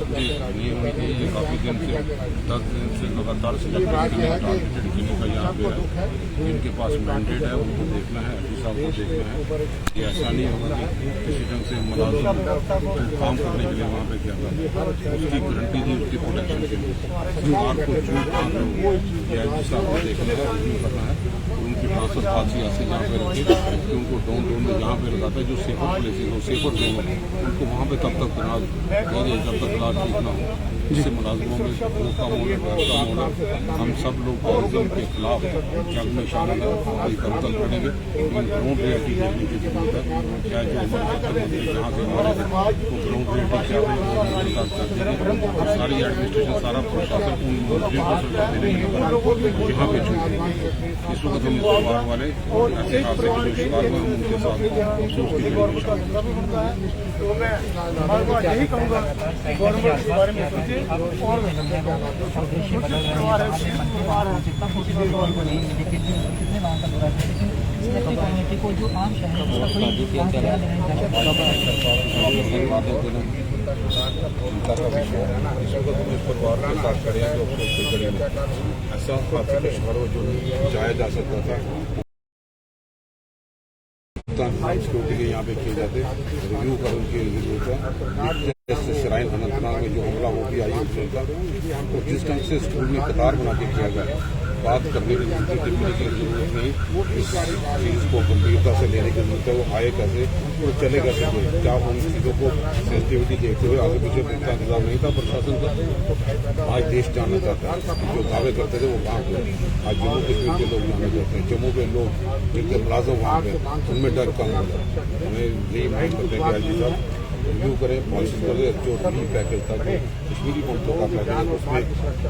जी नहीं हुई थी। ये काफ़ी दिन से 10 दिन से लगातार से टारगेटेड किने का यहाँ पे है। जिनके पास मैंडेट है उनको देखना है, एडी साहब को देखना है। ये ऐसा नहीं होगा कि किसी ढंग से मुलाजिम काम करने के लिए वहाँ पे क्या करना, उसकी गारंटी दी, उसकी प्रोटेक्शन के लिए सरकार को जो काम है ये एडी साहब को देखने का रिव्यू करना है और उनकी ट्रांसफर पॉलिसी ऐसे यहाँ पे रखी कि उनको डाउन में यहाँ पे लगाता है जो सेफर प्लेसेज हो, सेफर जोन हो, उनको वहाँ पे तब तक तैनात करें जब तक इलाज ठीक ना हो। जिससे मुलाजमों में वो कम होना, डर कम होना। हम सब लोग टेररिज्म के खिलाफ जंग में शामिल है, कोई कत्ल करेंगे, लेकिन ग्राउंड रियलिटी देखने की जरूरत है। क्या जो मुख्यमंत्री यहाँ से हमारे वो ग्राउंड रियलिटी क्या है, सारी एडमिनिस्ट्रेशन, सारा प्रशासन उन मुद्दों को सुलझा देने के लिए यहाँ पे छूट देंगे। इस वक्त हम परिवार वाले ऐसे हादसे के जो शिकार हुए उनके साथ अफसोस की यही कहूँगा गवर्नमेंट के बारे में सोचिए और कम्युनिटी को जो आम शहर परिवार के साथ खड़े हैं, जो अफसोस से खड़े हैं। ऐसा हादसे का शिकार हो जो जाया जा सकता था। सिक्योरिटी के यहाँ पे किए जाते रिव्यू कर उनकी जरूरत है। जैसे श्राइन अनंतनाग में जो हमला वो भी आई था, तो जिस ढंग से स्कूल में कतार बना के किया गया, बात करने की टिप्पणी की जरूरत नहीं। इस चीज़ को गंभीरता से लेने की जरूरत है। वो आए कैसे, वो चले कैसे, क्या उन चीज़ों को सेंसिटिविटी देखते हुए आगे पीछे पूछता इंतजाम नहीं था प्रशासन का। आज देश जानना चाहता है, जो दावे करते थे वो कहाँ पे। आज जम्मू कश्मीर के लोग जानना चाहते हैं, जम्मू के लोग जिनके मुलाजिम वहाँ पे, उनमें डर कम हो जाए। हमें यही मांग करते हैं कि आई जी साहब रिव्यू करें, पॉलिसी करें, जो भी पैकेज था कश्मीरी पंचों का पैकेज, उसमें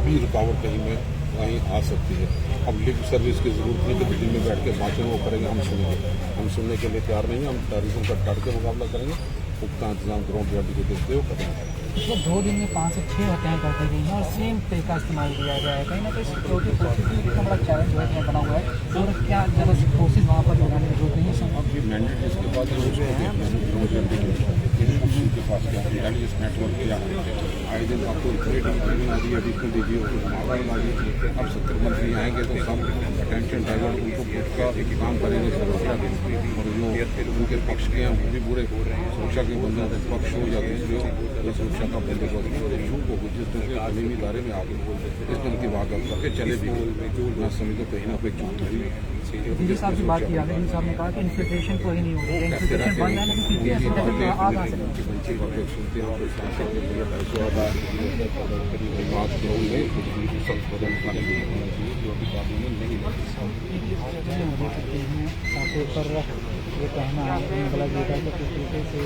भी रुकावट कहीं में वहीं आ सकती है। अब लिप सर्विस की जरूरत नहीं कि दिल्ली में बैठ के भाषण वो करेंगे, हम सुनेंगे। हम सुनने के लिए तैयार नहीं है। हम टेररिज्म का डट के मुकाबला करेंगे। पुख्ता इंतजाम ग्राउंड रियलिटी को देखते हुए करेंगे। पिछले 2 दिन में 5 से 6 हत्याएं कर दी गई हैं और सेम पे का इस्तेमाल किया गया है। कहीं ना कहीं सिक्योरिटी फोर्सेज का बड़ा चैलेंज जो बना हुआ है और क्या जब फोर्सेज वहाँ पर लगाने की जरूरत नहीं है। अब मैंडेट इसके बाद के पास क्या इंटेलिजेंस नेटवर्क क्या है। आए दिन आपको इतनी टीम आ रही है, एडिशनल डीजी अब 70 मंत्री आएंगे तो सब अटेंशन डाइवर्ट उनको खुद का काम करेंगे सुरक्षा के, और जो उनके पक्ष के हैं वो भी बुरे सुरक्षा के बंदों के पक्ष हो या दूसरे हो, सुरक्षा का बंदोबस्त को जिस ढंग से कानूनी दायरे में आगे इस ढंग की वाकई करके चले भी ना समझो कहीं ना कहीं चूक हुई। डीजी साहब से बात किया, डीजी साहब ने कहा कि इन्फिल्ट्रेशन कोई नहीं हो रही है, इन्फिल्ट्रेशन बंद है, लेकिन फिर भी ऐसे जगह आग आ सकती है। ये कहना है गलत बेटा को किस तरीके से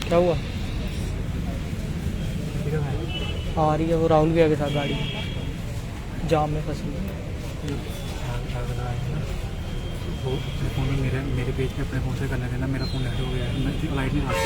क्या हुआ? आ रही है वो राहुल भैया के साथ गाड़ी जाम में फंसी है। वो फ़ोन मेरे पेज पे अपने फ़ोन से करने देना, मेरा फ़ोन ऐड हो गया है, मैं लाइट नहीं आती।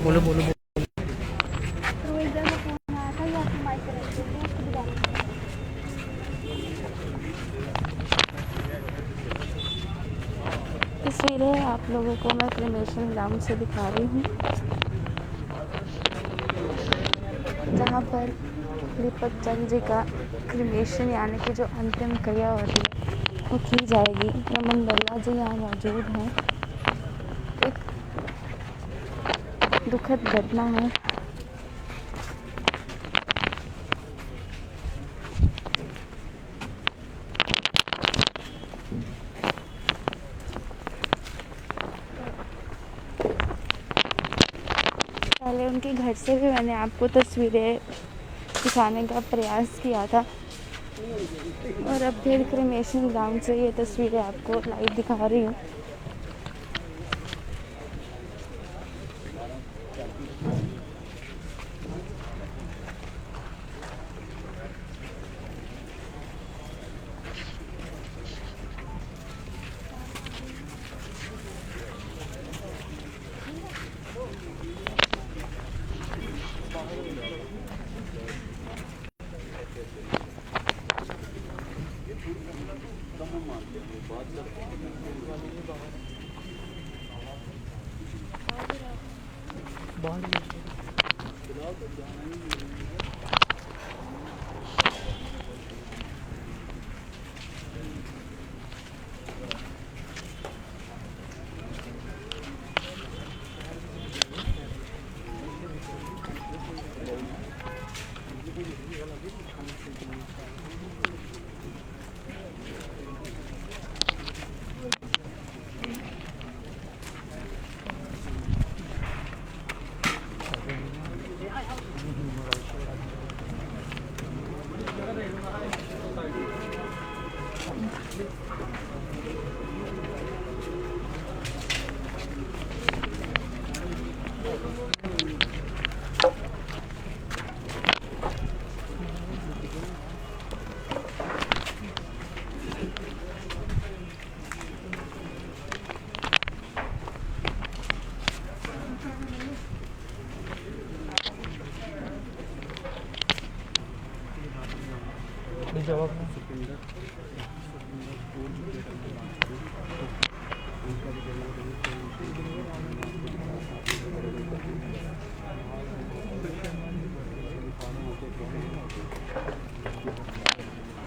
बोलो बोलो बोलो। रोहित का फोन आया था, ये आपकी माइक कनेक्ट कर दिया, उसको दिखा दो। तस्वीरें आप लोगों को मैं क्रिमेशन ग्राउंड से दिखा रही हूँ, जहाँ पर दीपक चंद जी का क्रिमेशन यानी कि जो अंतिम क्रिया होती है वो की जाएगी। रमन बिरला जी यहाँ मौजूद हैं। एक दुखद घटना है। पहले उनके घर से भी मैंने आपको तस्वीरें दिखाने का प्रयास किया था और अब फिर क्रिमेशन ग्राउंड से ये तस्वीरें आपको लाइव दिखा रही हूँ। जवाब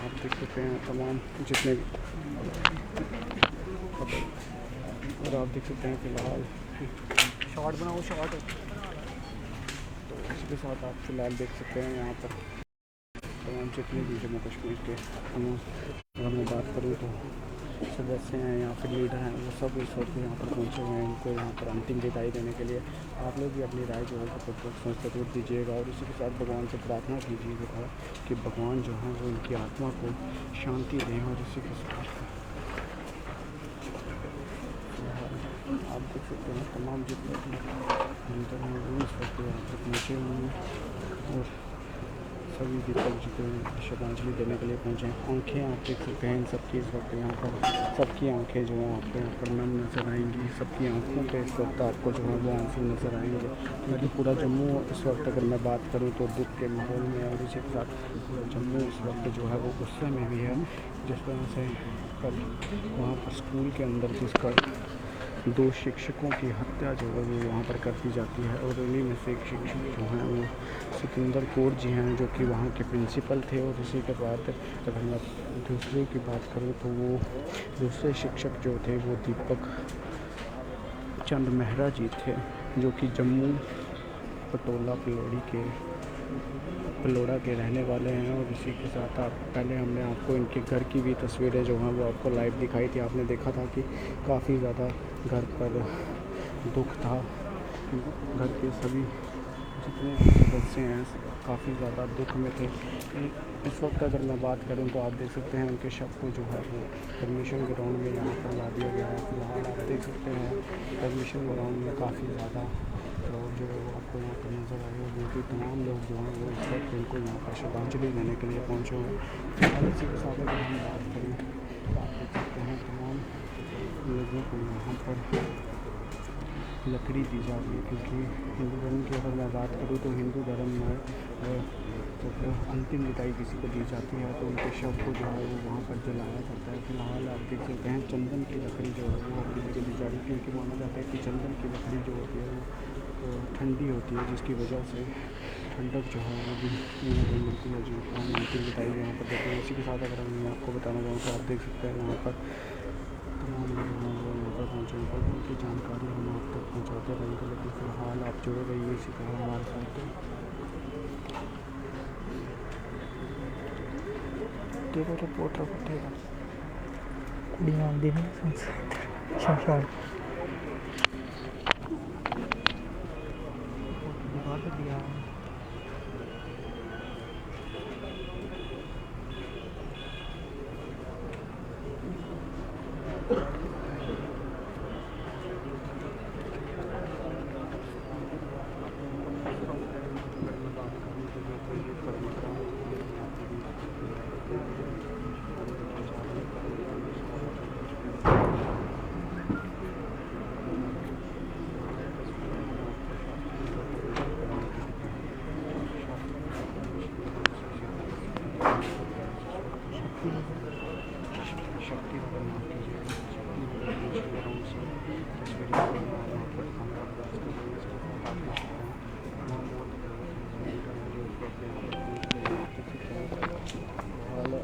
आप देख सकते हैं तमाम जितने भी, और आप देख सकते हैं फिलहाल शॉर्ट बनाओ शॉर्ट, तो इसके साथ आप फिलहाल देख सकते हैं यहाँ पर तमाम जितने भी जम्मू कश्मीर के अगर मैं बात करूँ तो सदस्य हैं, यहाँ पर लीडर हैं, वो सब इस वक्त यहाँ पर पहुँचे हुए हैं इनको यहाँ पर अंतिम विदाई देने के लिए। आप लोग भी अपनी राय जो है जरूर दीजिएगा और इसी के साथ भगवान से प्रार्थना कीजिएगा कि भगवान जो है वो उनकी आत्मा को शांति दें। और इसी के साथ आप देख सकते हैं तमाम जितने भी मंदिर हैं वो इस वक्त यहाँ पर पहुँचे हुए हैं और सभी दीपक जी को श्रद्धांजलि देने के लिए पहुँचे हैं। आँखें आप देख सकते हैं इन सबकी इस वक्त यहाँ पर, सबकी आँखें जो हैं आपको यहाँ पर नम नज़र आएंगी। सबकी आँखों पे इस वक्त आपको जो है वो आंसू नज़र आएंगे, क्योंकि पूरा जम्मू इस वक्त अगर मैं बात करूँ तो दुख के माहौल में है। और इसी के साथ पूरा जम्मू इस वक्त जो है वो गुस्से में भी है, जिस तरह से कल वहाँ पर स्कूल के अंदर जिसका 2 शिक्षकों की हत्या जो है वो वहाँ पर कर दी जाती है। और उन्हीं में से एक शिक्षक जो हैं वो सिकंदर कौर जी हैं, जो कि वहाँ के प्रिंसिपल थे। और इसी के बाद अगर मैं दूसरे की बात करूँ तो वो दूसरे शिक्षक जो थे वो दीपक चंद मेहरा जी थे, जो कि जम्मू पलोड़ा के रहने वाले हैं। और इसी के साथ आप पहले हमने आपको इनके घर की भी तस्वीरें जो हैं वो आपको लाइव दिखाई थी। आपने देखा था कि काफ़ी ज़्यादा घर पर दुख था, घर के सभी जितने भी सदस्य हैं काफ़ी ज़्यादा दुख में थे। इस वक्त अगर मैं बात करूं तो आप देख सकते हैं उनके शव को जो है वो परमिशन ग्राउंड में यहाँ पर ला दिया गया है। फिलहाल आप देख सकते हैं परमिशन ग्राउंड में काफ़ी ज़्यादा क्राउड जो है वो आपको यहाँ पर नज़र आए हुए क्योंकि तमाम लोग जो हैं वो इस वक्त इनको यहाँ पर श्रद्धांजलि देने के लिए पहुँचे हुए हैं। फिलहाल इसी के साथ अगर हम बात करें तो आप देख सकते हैं तमाम लोगों को यहाँ पर लकड़ी दी जा रही है क्योंकि हिंदू धर्म की अगर मैं बात करूँ तो हिंदू धर्म में जब अंतिम विदाई किसी को दी जाती है तो उनके शव को जो है वो वहाँ पर जलाया जाता है। फिलहाल आप देख सकते हैं चंदन की लकड़ी जो है वो अपनी जगह दी जा रही है क्योंकि माना जाता है कि चंदन की लकड़ी जो होती है वो ठंडी होती है जिसकी वजह से ठंडक जो है वो भी मिलती है जो अंतिम विदाई यहाँ पर देते हैं। इसी के साथ अगर मैं आपको बताना चाहूँ तो आप देख सकते हैं यहाँ पर तमाम लोग हैं वो यहाँ पर पहुँचे पर उनकी जानकारी हम आप तक पहुँचाते रहेंगे। लेकिन फिलहाल आप जुड़े रहिए इसी तरह हमारे साथ। देखो रिपोर्टर उठेगा कुड़ियाँ दिन शमशान दिया शक्ति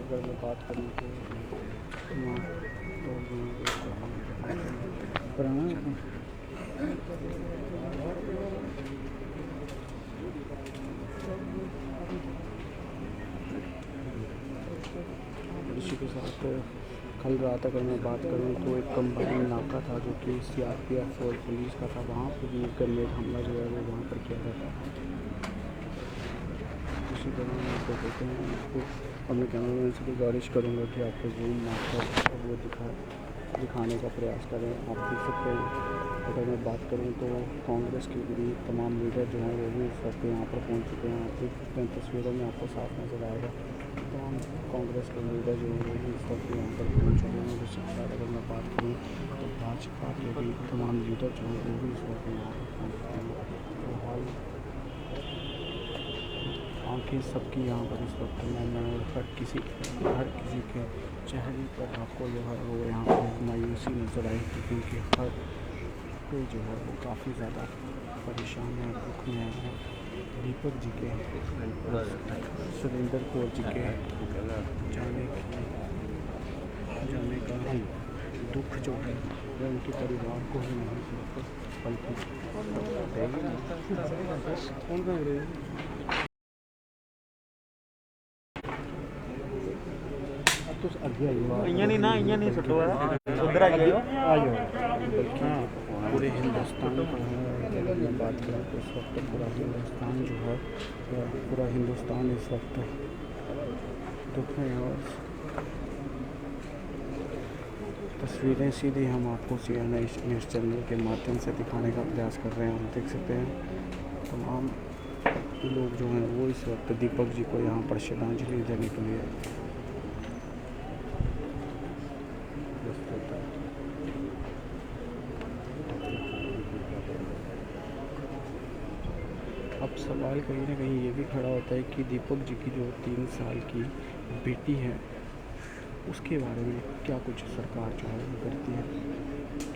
अगर मैं बात करूँ इसी के साथ कल रात अगर मैं बात करूं तो एक कंबाइंड नाका था जो कि CRPF और पुलिस का था। वहाँ पर भी ग्रेनेड हमला जो है वो वहाँ पर किया गया था। इसी तरह हम आपको कहते हैं आपको अपने कैमरामैन से गुजारिश करूँगा कि आपको जूम नाका वो दिखाने का प्रयास करें। आप देख सकते हैं अगर मैं बात करूं तो कांग्रेस के भी तमाम लीडर जो हैं वो भी इस वक्त यहाँ पर पहुँच चुके हैं। आप देख सकते हैं तस्वीरों में आपको साफ नज़र आएगा तमाम कांग्रेस के लीडर जो हैं वो भी इस वक्त यहाँ पर पहुँच चुके हैं। उसी के साथ अगर मैं बात करूँ तो भाजपा के भी तमाम लीडर जो हैं वो भी इस वक्त यहाँ पर पहुँच चुके हैं। फिलहाल आँखें सबकी यहाँ पर इस वक्त मैं हर किसी के चेहरे पर आपको जो है वो यहाँ पर मायूसी नज़र आएगी क्योंकि हर कोई जो है वो काफ़ी ज़्यादा परेशान है, दुख में है। दीपक जी के सुरेंद्र कौर जी के जाने का दुख जो है वो उनके परिवार को ही नहीं बल्कि पूरे हिंदुस्तान का है। अगर मैं बात करूँ तो इस वक्त पूरा हिंदुस्तान जो है पूरा हिंदुस्तान इस वक्त दुख में है। और तस्वीरें सीधी हम आपको CNN न्यूज़ चैनल के माध्यम से दिखाने का प्रयास कर रहे हैं। हम देख सकते हैं तमाम लोग जो हैं वो इस वक्त दीपक जी को यहाँ पर श्रद्धांजलि देने के लिए अब सवाल कहीं ना कहीं ये भी खड़ा होता है कि दीपक जी की जो 3 साल की बेटी है उसके बारे में क्या कुछ सरकार जो है वो करती है,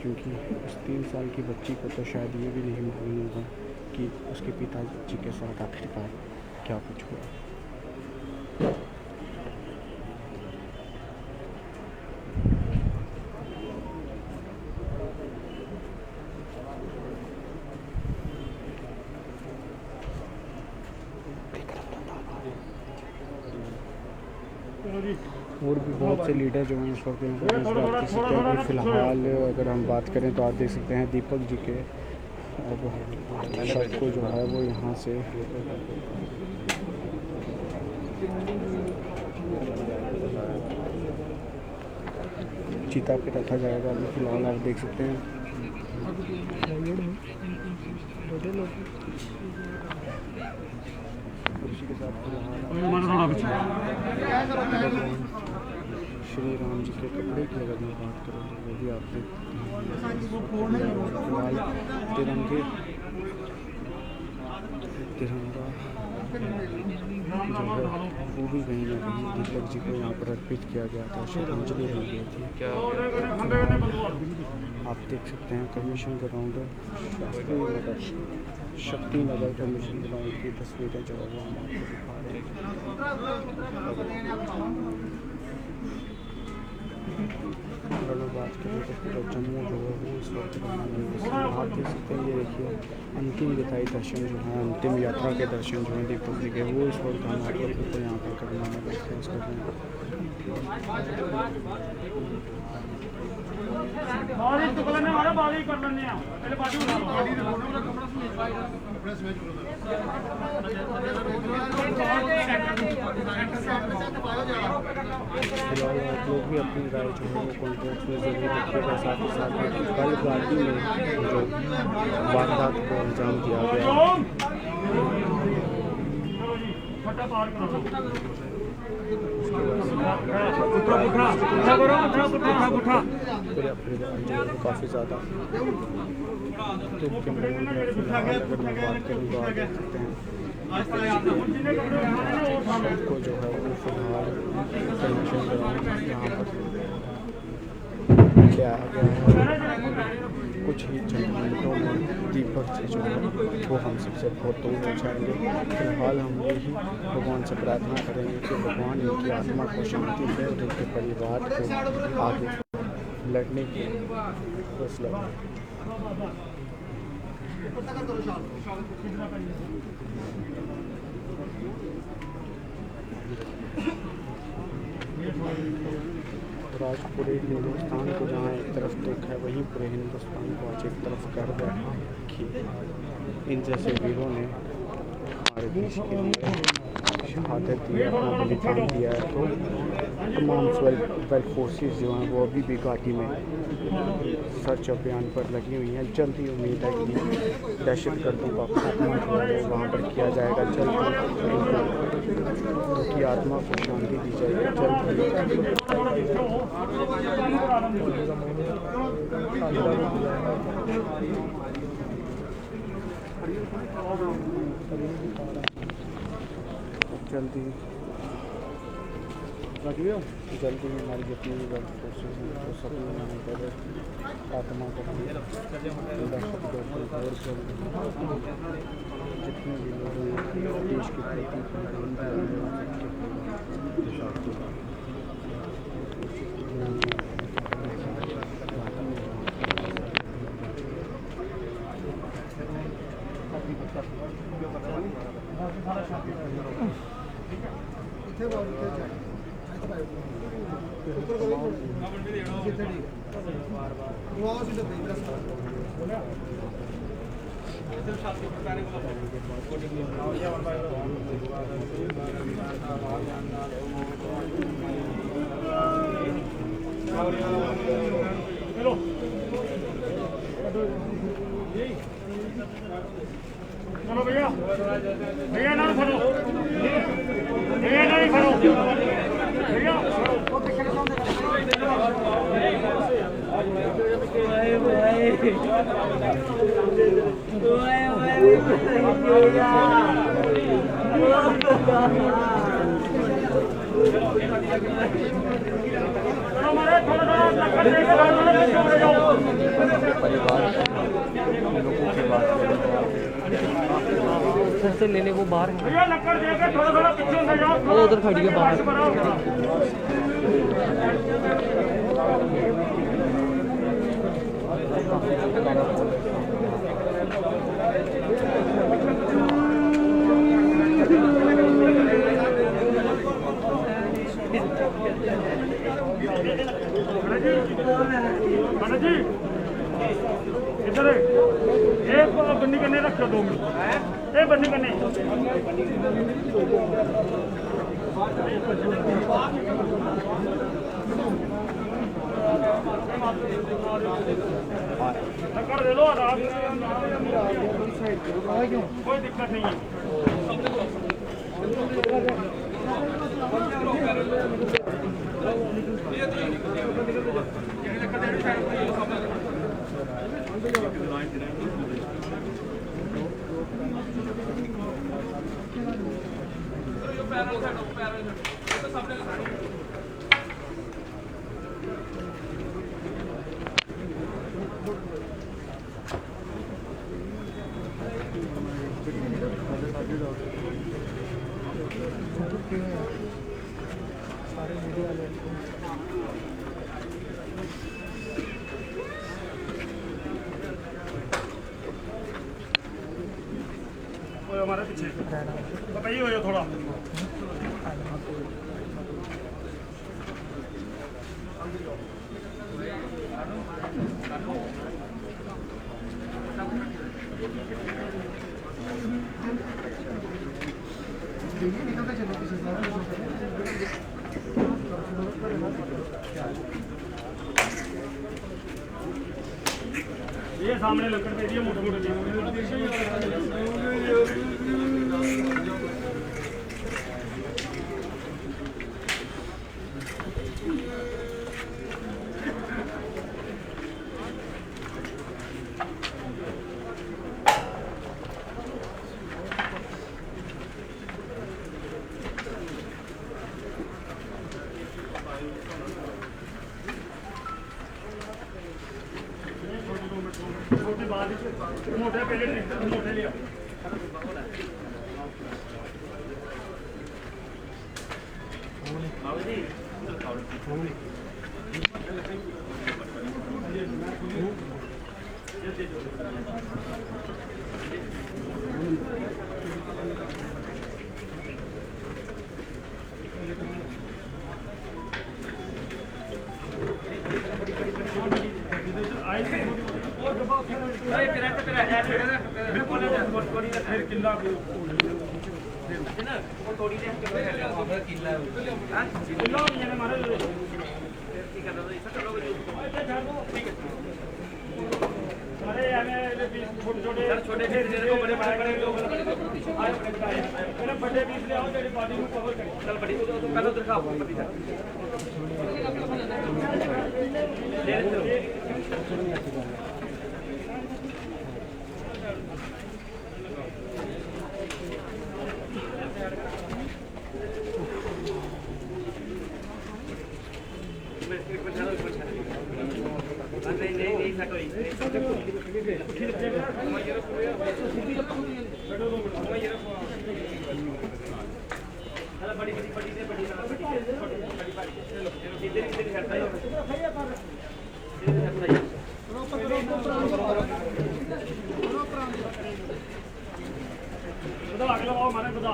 क्योंकि उस 3 साल की बच्ची को तो शायद ये भी नहीं मालूम होगा कि उसके पिताजी के साथ आखिरकार क्या कुछ हुआ। और भी बहुत से लीडर जो हैं इस वक्त यहाँ पर इस बात कर सकते हैं कि फ़िलहाल अगर हम बात करें तो आप देख सकते हैं दीपक जी के अब शव को जो है वो यहाँ से चिता पे रखा जाएगा। अभी फिलहाल आप देख सकते हैं उसी के साथ श्री राम जी के कपड़े की अगर मैं बात करूँ तो वो भी आप देख फिलहाल तिरंगा जो है वो भी कहीं ना कहीं दीपक जी को यहाँ पर अर्पित किया गया था, श्रद्धांजलि दी गई थी। क्या आप देख सकते हैं commission ground Shakti Nagar commission ground की तस्वीरें जो है वो हम आपको दिखा रहे हैं। अगर मैं बात करें तो पूरा जम्मू जो है वो इस वक्त आप देख सकते हैं। ये देखिए अंतिम विदाई दर्शन जो है, अंतिम यात्रा के दर्शन जो हैं दीपक जी के, वो इस वक्त हम आप लोगों को यहाँ पर करने में प्रयास कर रहे हैं। फिलहाल आप लोग भी अपनी राय जो है वो कॉन्टेक्ट में जरूर रखिएगा। साथ ही साथ कल गाड़ी में जो वारदात को अंजाम दिया गया काफ़ी ज़्यादा अगर मैं बात करूँ तो आप देख सकते हैं को जो है वो फिलहाल कमीशन ग्राउंड यहाँ पर क्या गया है। कुछ ही चंद मिनटों में दीपक जी जो है वो हम सबसे बहुत दूर हो जाएंगे। फिलहाल हम यही भगवान से प्रार्थना करेंगे कि भगवान इनकी आत्मा को शांति दे और उनके परिवार को आगे लड़ने की हौसला दें। और आज पूरे हिंदुस्तान को जहाँ एक तरफ दुख है वहीं पूरे हिंदुस्तान को आज एक तरफ गर्व है कि इन जैसे वीरों ने हमारे देश के लिए शहादत दी है, अपना बलिदान दिया है। तो तमाम 12 फोर्सेस जो हैं वो अभी भी घाटी में सर्च अभियान पर लगी हुई हैं। जल्द ही उम्मीद है कि दहशतगर्दों का खात्मा जो है वहाँ पर किया जाएगा। जल्द उनकी आत्मा को शांति दी जाएगी। जल्द जल्दी हमारी जितनी भी वर्ल्ड फोर्सेज हैं तो सभी यहाँ पर आत्मा को जितने भी लोग हैं देश के चलो भैया भैया ना खड़ो भैया नहीं खड़ो भैया से ले ले वो बाहर है। भैया लकड़ देके थोड़ा थोड़ा पीछे हो जाओ। वो उधर खड़ी है बाहर। जी इधर एक बन्नी कन्ने रखो 2 मिनट ये बन्नी कन्ने कर दे लो आराम कोई दिक्कत नहीं है सारे मीडिया वाले हमारे पीछे बताइए हो थोड़ा ये सामने लकड़ दे दिए मोटे मोटे छोटी बात मोटे पहले मोटे लिया छोटे बड़े पीस ले आओ तेरी बॉडी को कवर कर चल बड़ी तो पहले दिखाओ पति जा आगे लगाओ हमारे बता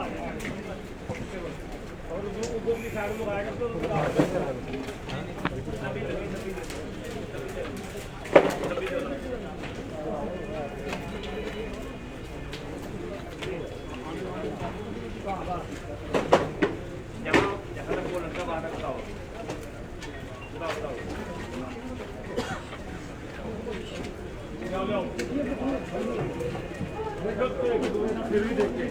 और ऊपर की साइड में लगाएगा तो फिर भी देखते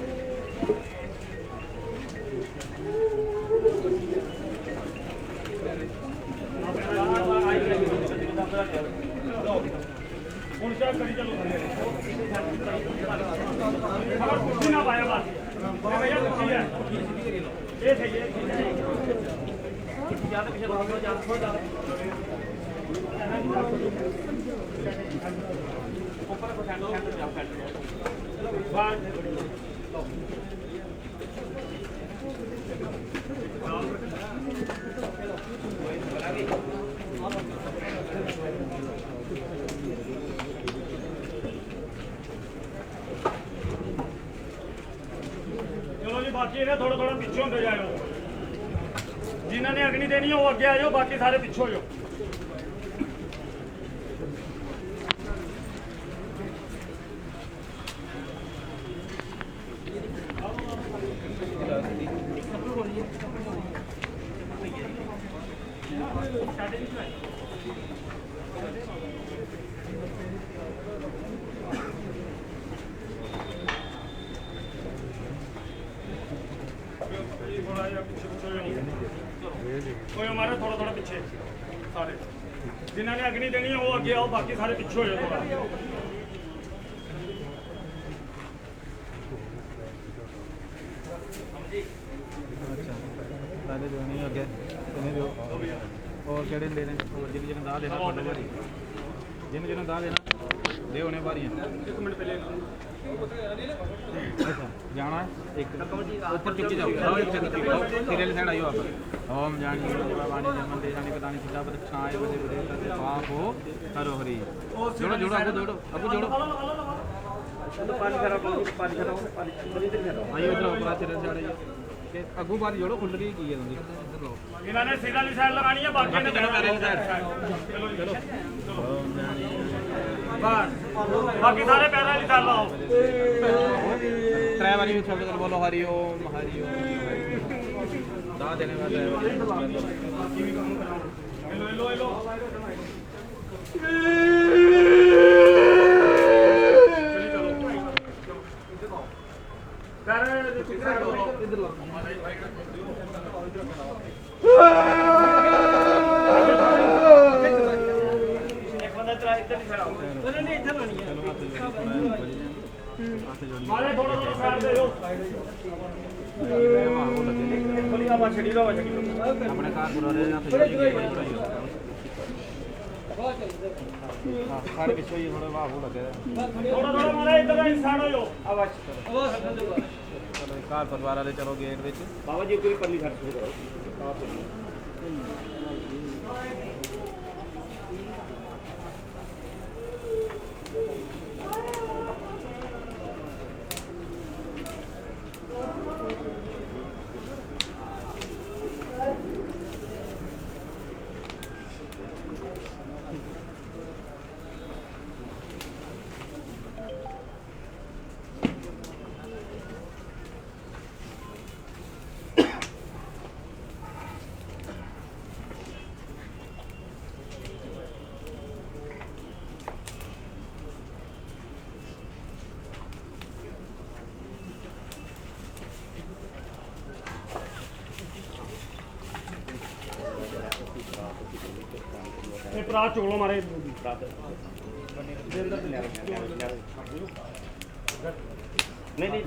करी चलो कुछ ना पाया बात भैया कुछ है ये सही है ज्यादा पीछे ज्यादा ऊपर को हैंडल जाओ चलो जी बाकी है थोड़ा थोड़ा पीछे होते जाओ जिन्होंने अग्नि देनी है वो अगे आ जाओ बाकी सारे पीछे हो जाओ कोई हमारा थोड़ा थोड़ा पीछे सारे जिन्होंने अग्नि देनी है वो आगे आओ, बाकी सारे पीछे हो जाओ थोड़ा। पहले जो नहीं अगे इन्हें दो और केड़े लेने और जिन जिन दा देना पड़े भारी जिन जिन दा देना दे होने भारियां। एक मिनट पहले अच्छा जाना एक ऊपर चुकी जाओ और एक चुकी जाओ तेरे साइड आइयो आप ओम जानी वाणी जन्म दे जानी पता नहीं सीधा पर छाए बदे बदे पाप हो हरो हरी जोड़ो जोड़ो अब जोड़ो पानी करो आइयो इधर ऊपर तेरे साइड आइयो के अगू बार जोड़ो खुल रही की है तुम इधर लो इन्होंने सीधा वाली साइड लगानी है, बाकी ने चलो तेरे साइड चलो ओम जानी बस बाकी सारे पैरों वाली साइड लाओ। त्रै बारी भी शब्द बोलो हरि ओम दा देने वाला लो लो एक बंदा इधर नहीं खड़ा हो, नहीं इधर नहीं है मारे थोड़ा थोड़ा साइड दे दो थोड़ी आवाज छड़ी लो अपने कार बुला रहे हैं तो बड़ी बड़ी हां कार पीछे ही थोड़ा वाह हो लगे थोड़ा थोड़ा मारे इधर इंसान हो आवाज चलो कार परिवार वाले चलो गेट ਵਿੱਚ बाबा जी कोई पल्ली खर्च करो भरा चोलो मारे नहीं नहीं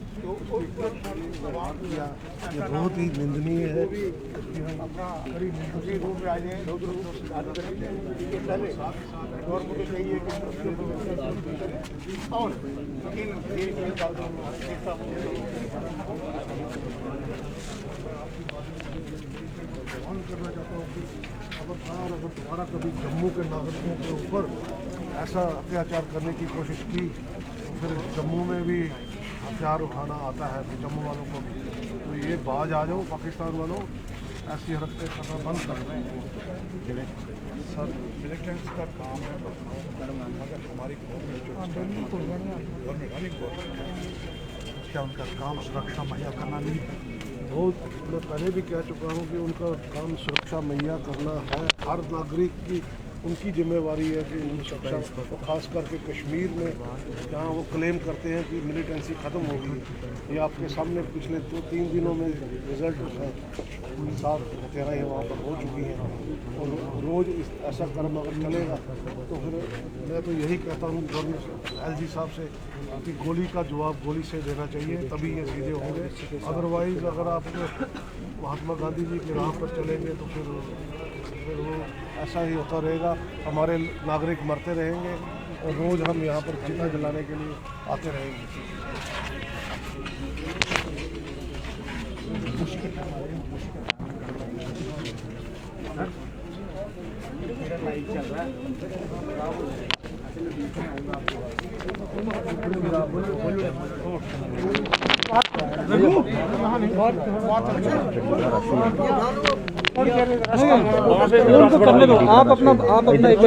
ये बहुत ही निंदनीय है कि हम करना चाहता हूँ कि अगर दोबारा कभी जम्मू के नागरिकों के ऊपर ऐसा अत्याचार करने की कोशिश की तो फिर जम्मू में भी हथियार उठाना आता है तो जम्मू वालों को भी, तो ये बाज आ जाओ पाकिस्तान वालों, ऐसी हरकतें करना बंद कर दें। सर मिलिटेंट्स का काम है मगर हमारी क्या उनका काम सुरक्षा मुहैया करना नहीं है। बहुत मैं पहले भी कह चुका हूँ कि उनका काम सुरक्षा मुहैया करना है, हर नागरिक की उनकी जिम्मेवारी है कि उनकी सुरक्षा, तो खास करके कश्मीर में जहाँ वो क्लेम करते हैं कि मिलिटेंसी ख़त्म हो गई है। ये आपके सामने पिछले 2-3 दिनों में रिजल्ट है, 7 हत्याएँ वहाँ पर हो चुकी हैं और रोज़ ऐसा कर्म अगर चलेगा तो फिर मैं तो यही कहता हूँ गवर्नर LG साहब से कि गोली का जवाब गोली से देना चाहिए, तभी ये सीधे होंगे। अदरवाइज़ अगर आप महात्मा गांधी जी की राह पर चलेंगे तो फिर वो ऐसा ही होता रहेगा, हमारे नागरिक मरते रहेंगे और रोज़ हम यहाँ पर चिता जलाने के लिए आते रहेंगे। उनको करने दो, आप अपना एक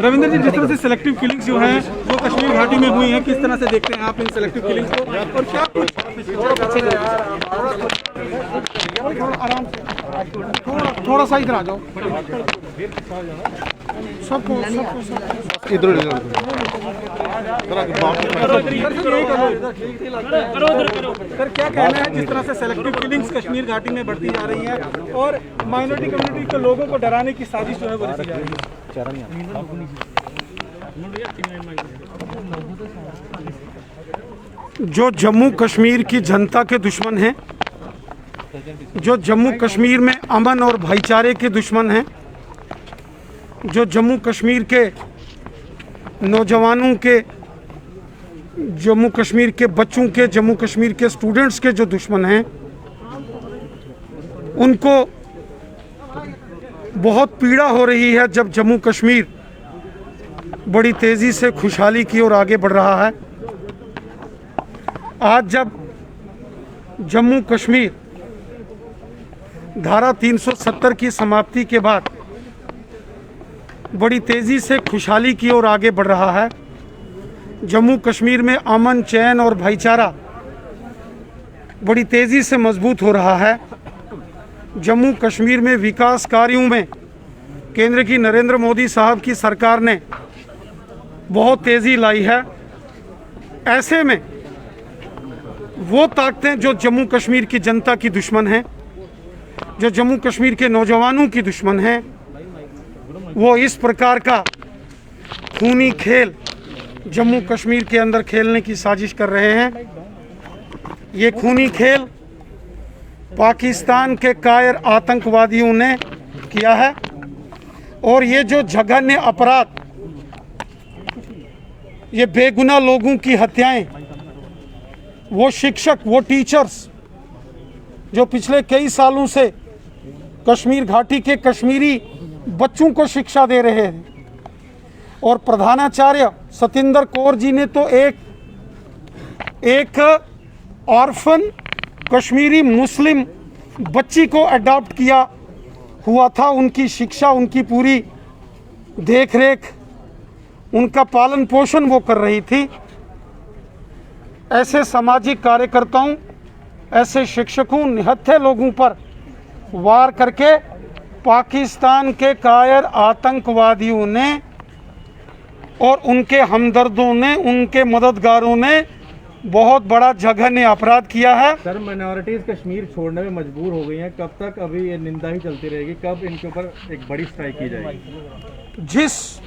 रविंद्र जी, जिस तरह से सेलेक्टिव किलिंग्स जो हैं वो कश्मीर घाटी में हुई हैं, किस तरह से देखते हैं आप इन सेलेक्टिव किलिंग्स को और क्या आराम से थोड़ा सा इधर आ जाओ, सबको इधर सर क्या कहना है जिस तरह से सेलेक्टिव किलिंग्स कश्मीर घाटी में बढ़ती जा रही हैं और माइनॉरिटी कम्युनिटी के लोगों को डराने की साजिश जो है वो रची जा रही है? जो जम्मू कश्मीर की जनता के दुश्मन हैं, जो जम्मू कश्मीर में अमन और भाईचारे के दुश्मन हैं, जो जम्मू कश्मीर के नौजवानों के, जम्मू कश्मीर के बच्चों के, जम्मू कश्मीर के स्टूडेंट्स के जो दुश्मन हैं, उनको बहुत पीड़ा हो रही है जब जम्मू कश्मीर बड़ी तेज़ी से खुशहाली की ओर आगे बढ़ रहा है। आज जब जम्मू कश्मीर धारा 370 की समाप्ति के बाद बड़ी तेज़ी से खुशहाली की ओर आगे बढ़ रहा है, जम्मू कश्मीर में अमन, चैन और भाईचारा बड़ी तेज़ी से मजबूत हो रहा है। जम्मू कश्मीर में विकास कार्यों में केंद्र की नरेंद्र मोदी साहब की सरकार ने बहुत तेज़ी लाई है। ऐसे में वो ताकतें जो जम्मू कश्मीर की जनता की दुश्मन हैं, जो जम्मू कश्मीर के नौजवानों की दुश्मन हैं, वो इस प्रकार का खूनी खेल जम्मू कश्मीर के अंदर खेलने की साजिश कर रहे हैं। ये खूनी खेल पाकिस्तान के कायर आतंकवादियों ने किया है और ये जो जघन्य अपराध, ये बेगुनाह लोगों की हत्याएं, वो शिक्षक, वो टीचर्स जो पिछले कई सालों से कश्मीर घाटी के कश्मीरी बच्चों को शिक्षा दे रहे हैं और प्रधानाचार्य सतिंदर कौर जी ने तो एक ऑर्फन कश्मीरी मुस्लिम बच्ची को अडॉप्ट किया हुआ था। उनकी शिक्षा, उनकी पूरी देखरेख, उनका पालन पोषण वो कर रही थी। ऐसे सामाजिक कार्यकर्ताओं, ऐसे शिक्षकों, निहत्थे लोगों पर वार करके पाकिस्तान के कायर आतंकवादियों ने और उनके हमदर्दों ने, उनके मददगारों ने बहुत बड़ा जघन्य अपराध किया है। सर माइनॉरिटीज कश्मीर छोड़ने में मजबूर हो गई हैं, कब तक अभी ये निंदा ही चलती रहेगी, कब इनके ऊपर एक बड़ी स्ट्राइक की जाएगी? जिस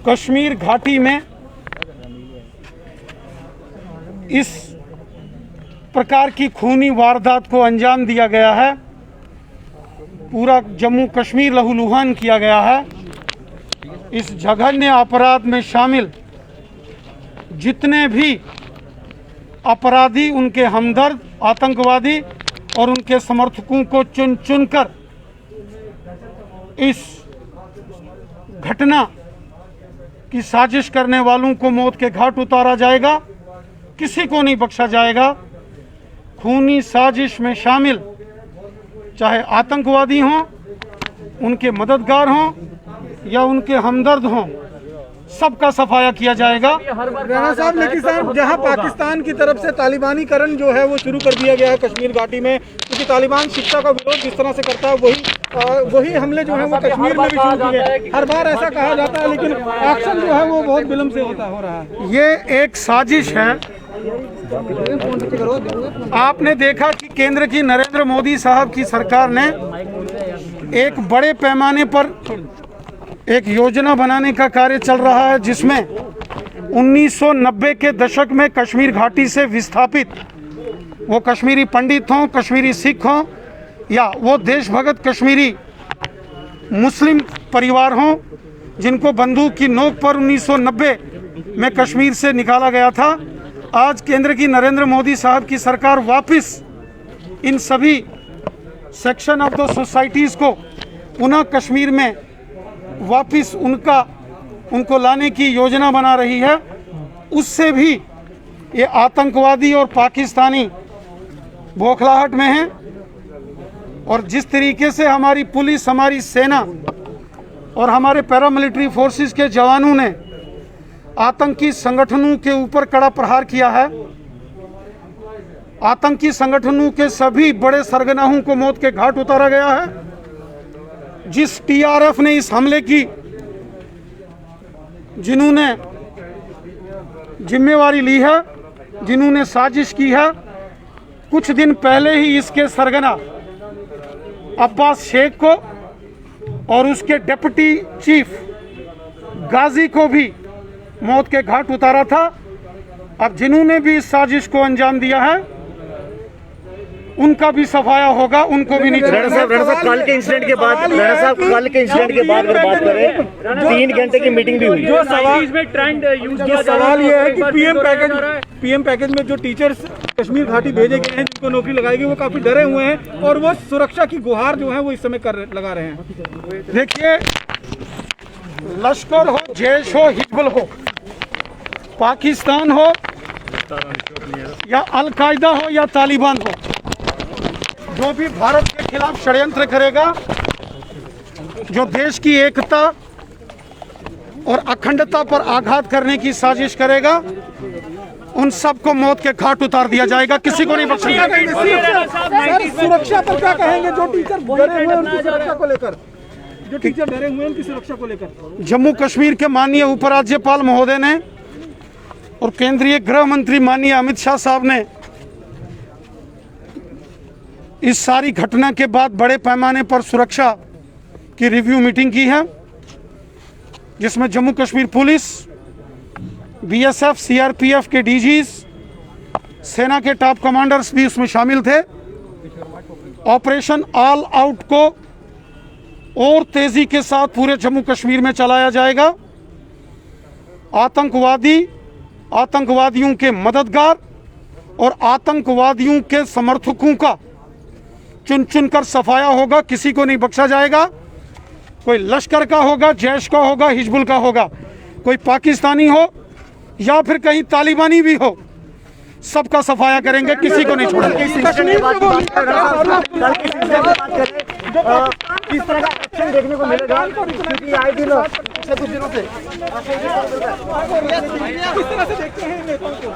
कश्मीर घाटी में इस प्रकार की खूनी वारदात को अंजाम दिया गया है, पूरा जम्मू कश्मीर लहूलुहान किया गया है, इस जघन्य अपराध में शामिल जितने भी अपराधी, उनके हमदर्द, आतंकवादी और उनके समर्थकों को चुन चुनकर इस घटना की साजिश करने वालों को मौत के घाट उतारा जाएगा। किसी को नहीं बख्शा जाएगा। खूनी साजिश में शामिल चाहे आतंकवादी हों, उनके मददगार हों या उनके हमदर्द हों, सबका सफाया किया जाएगा। राणा साहब, लेकिन साहब जहां पाकिस्तान की तरफ से तालिबानीकरण जो है वो शुरू कर दिया गया है कश्मीर घाटी में, क्योंकि तालिबान शिक्षा का विरोध जिस तरह से करता है वही हमले जो है वो कश्मीर में भी शुरू किए। हर बार ऐसा कहा जाता है लेकिन एक्शन जो है वो बहुत विलम्ब से हो रहा है। ये एक साजिश है। आपने देखा कि केंद्र की नरेंद्र मोदी साहब की सरकार ने एक बड़े पैमाने पर एक योजना बनाने का कार्य चल रहा है, जिसमें 1990 के दशक में कश्मीर घाटी से विस्थापित, वो कश्मीरी पंडित हों, कश्मीरी सिख हों या वो देशभगत कश्मीरी मुस्लिम परिवार हों, जिनको बंदूक की नोक पर 1990 में कश्मीर से निकाला गया था। आज केंद्र की नरेंद्र मोदी साहब की सरकार वापस इन सभी सेक्शन ऑफ द सोसाइटीज़ को पुनः कश्मीर में वापस उनको लाने की योजना बना रही है। उससे भी ये आतंकवादी और पाकिस्तानी बौखलाहट में हैं। और जिस तरीके से हमारी पुलिस, हमारी सेना और हमारे पैरामिलिट्री फोर्सेस के जवानों ने आतंकी संगठनों के ऊपर कड़ा प्रहार किया है, आतंकी संगठनों के सभी बड़े सरगनाहों को मौत के घाट उतारा गया है। जिस टीआरएफ ने इस हमले की, जिन्होंने जिम्मेवारी ली है, जिन्होंने साजिश की है, कुछ दिन पहले ही इसके सरगना अब्बास शेख को और उसके डिप्टी चीफ गाजी को भी मौत के घाट उतारा था। अब जिन्होंने भी इस साजिश को अंजाम दिया है, उनका भी सफाया होगा, उनको भी नहीं। राणा साहब कल के इंसिडेंट के बाद अगर बात करें, 3 घंटे की मीटिंग भी हुई। जो सवाल ये है कि पीएम पैकेज में जो टीचर्स कश्मीर घाटी भेजे गए हैं, जिनको नौकरी लगाएगी, वो काफी डरे हुए हैं और वो सुरक्षा की गुहार जो है वो इस समय लगा रहे हैं। देखिए, लश्कर हो, जैश हो, हिजबुल हो, पाकिस्तान हो या अलकायदा हो या तालिबान हो, जो भी भारत के खिलाफ षड्यंत्र करेगा, जो देश की एकता और अखंडता पर आघात करने की साजिश करेगा, उन सबको मौत के घाट उतार दिया जाएगा। किसी को नहीं बख्शेगा। सुरक्षा पर क्या कहेंगे? जो टीचर डरे हुए उनकी सुरक्षा को लेकर, उनकी सुरक्षा को लेकर जम्मू कश्मीर के माननीय उपराज्यपाल महोदय ने और केंद्रीय गृह मंत्री माननीय अमित शाह साहब ने इस सारी घटना के बाद बड़े पैमाने पर सुरक्षा की रिव्यू मीटिंग की है, जिसमें Jammu Kashmir police, BSF, CRPF के डीजीज, सेना के टॉप कमांडर्स भी उसमें शामिल थे। ऑपरेशन ऑल आउट को और तेजी के साथ पूरे जम्मू कश्मीर में चलाया जाएगा। आतंकवादियों के मददगार और आतंकवादियों के समर्थकों का चुन चुनकर सफाया होगा। किसी को नहीं बख्शा जाएगा। कोई लश्कर का होगा, जैश का होगा, हिजबुल का होगा, कोई पाकिस्तानी हो या फिर कहीं तालिबानी भी हो, सबका सफाया करेंगे, किसी को नहीं छोड़ेंगे। किस तरह का एक्शन देखने को मिलेगा? क्योंकि आए दिन कुछ दिनों से किस तरह से देखते हैं नेताओं को?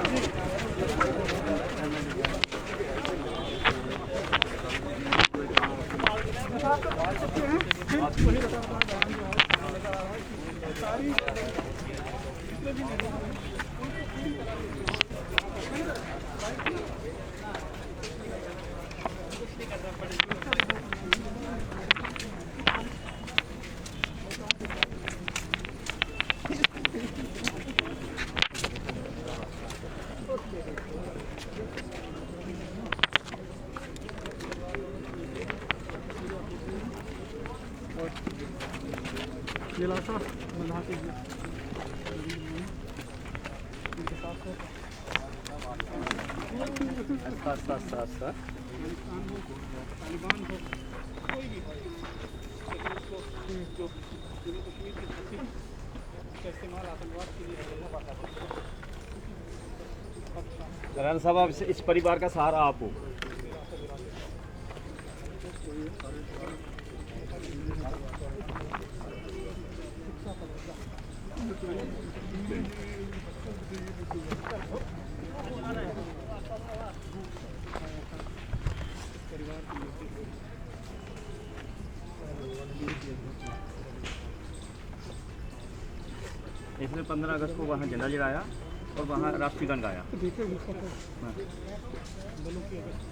ये लाशा बना के तालिबान हो कोई भी हो जो जम्मू कश्मीर की धरती का इस्तेमाल आतंकवाद के लिए राणा साहब आप इस परिवार का सहारा आप हो। इसने 15 अगस्त को वहाँ झंडा लहराया और वहाँ राष्ट्रीय गान गाया।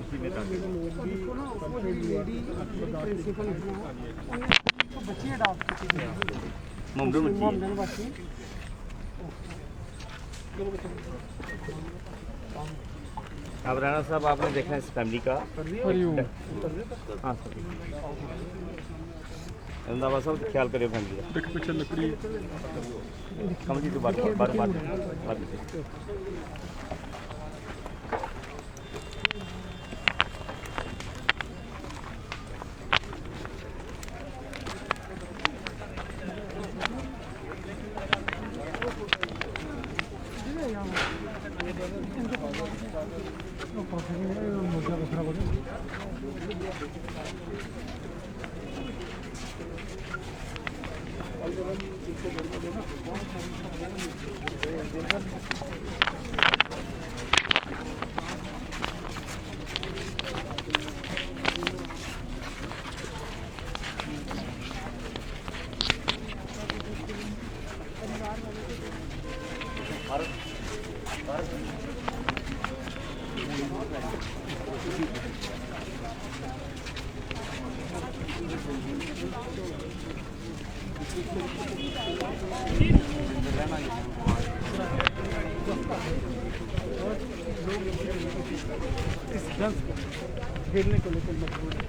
उसी में था। मोमडन बच्ची। अब राणा साहब आपने देखा इस फैमिली का हाँ सर रंधावा साहब ख्याल करिए फैमिली का पीछे लकड़ी कम जी तो बात घेरने को लेकर मजबूर है।